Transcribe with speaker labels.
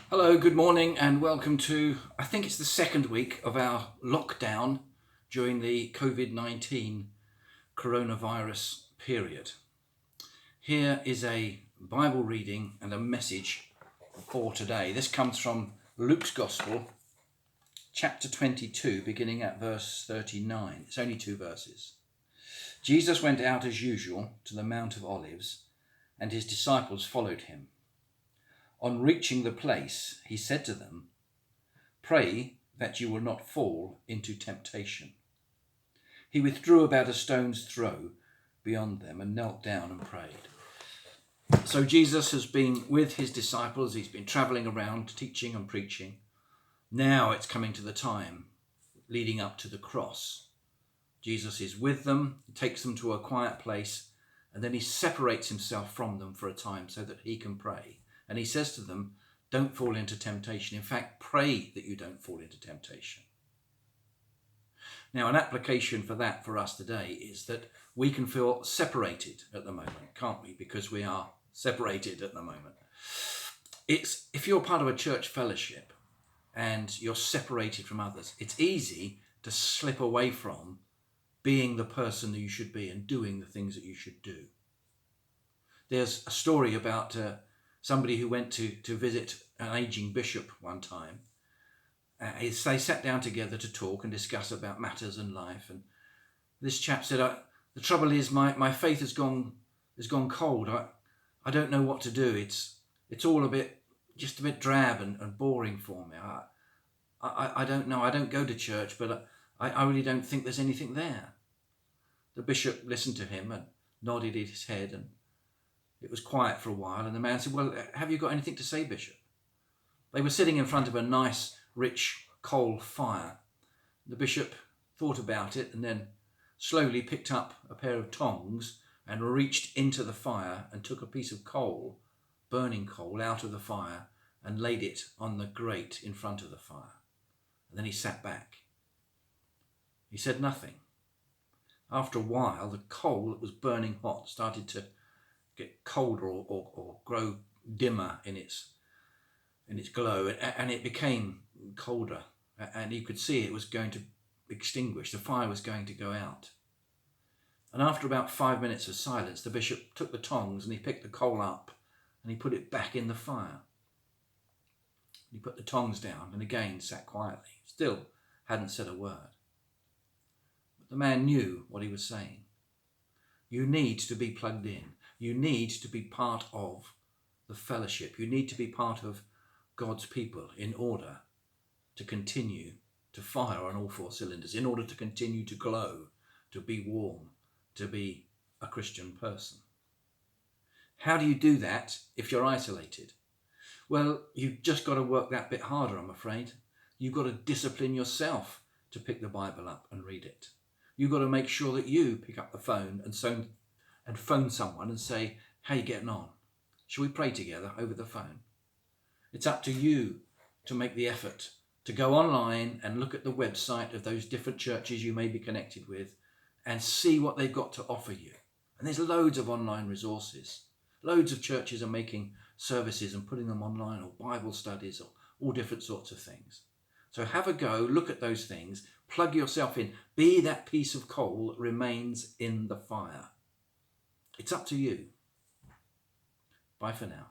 Speaker 1: Hello, good morning, and welcome to, I think it's the second week of our lockdown during the COVID-19 coronavirus period. Here is a Bible reading and a message for today. This comes from Luke's Gospel, chapter 22, beginning at verse 39. It's only 2 verses. Jesus went out as usual to the Mount of Olives, and his disciples followed him. On reaching the place, he said to them, "Pray that you will not fall into temptation." He withdrew about a stone's throw beyond them and knelt down and prayed. So Jesus has been with his disciples. He's been traveling around teaching and preaching. Now it's coming to the time leading up to the cross. Jesus is with them, takes them to a quiet place, and then he separates himself from them for a time so that he can pray. And he says to them, don't fall into temptation. In fact, pray that you don't fall into temptation. Now, an application for that for us today is that we can feel separated at the moment, can't we? Because we are separated at the moment. It's if you're part of a church fellowship and you're separated from others, it's easy to slip away from being the person that you should be and doing the things that you should do. There's a story about somebody who went to visit an aging bishop one time. They sat down together to talk and discuss about matters in life. And this chap said, the trouble is my faith has gone cold. I don't know what to do. It's all just a bit drab and boring for me. I don't know. I don't go to church, but I really don't think there's anything there. The bishop listened to him and nodded his head, and it was quiet for a while, and the man said, "Well, have you got anything to say, Bishop?" They were sitting in front of a nice, rich coal fire. The bishop thought about it and then slowly picked up a pair of tongs and reached into the fire and took a piece of coal, burning coal, out of the fire and laid it on the grate in front of the fire. And then he sat back. He said nothing. After a while, the coal that was burning hot started to get colder or grow dimmer in its glow, and it became colder, and you could see it was going to extinguish. The fire was going to go out. And after about 5 minutes of silence, the bishop took the tongs and he picked the coal up and he put it back in the fire. He put the tongs down and again sat quietly, still hadn't said a word. But the man knew what he was saying. You need to be plugged in. You need to be part of the fellowship. You need to be part of God's people in order to continue to fire on all 4 cylinders, in order to continue to glow, to be warm, to be a Christian person. How do you do that if you're isolated? Well, you've just got to work that bit harder, I'm afraid. You've got to discipline yourself to pick the Bible up and read it. You've got to make sure that you pick up the phone and phone someone and say, "How are you getting on? Shall we pray together over the phone?" It's up to you to make the effort to go online and look at the website of those different churches you may be connected with and see what they've got to offer you. And there's loads of online resources. Loads of churches are making services and putting them online, or Bible studies, or all different sorts of things. So have a go, look at those things, plug yourself in, be that piece of coal that remains in the fire. It's up to you. Bye for now.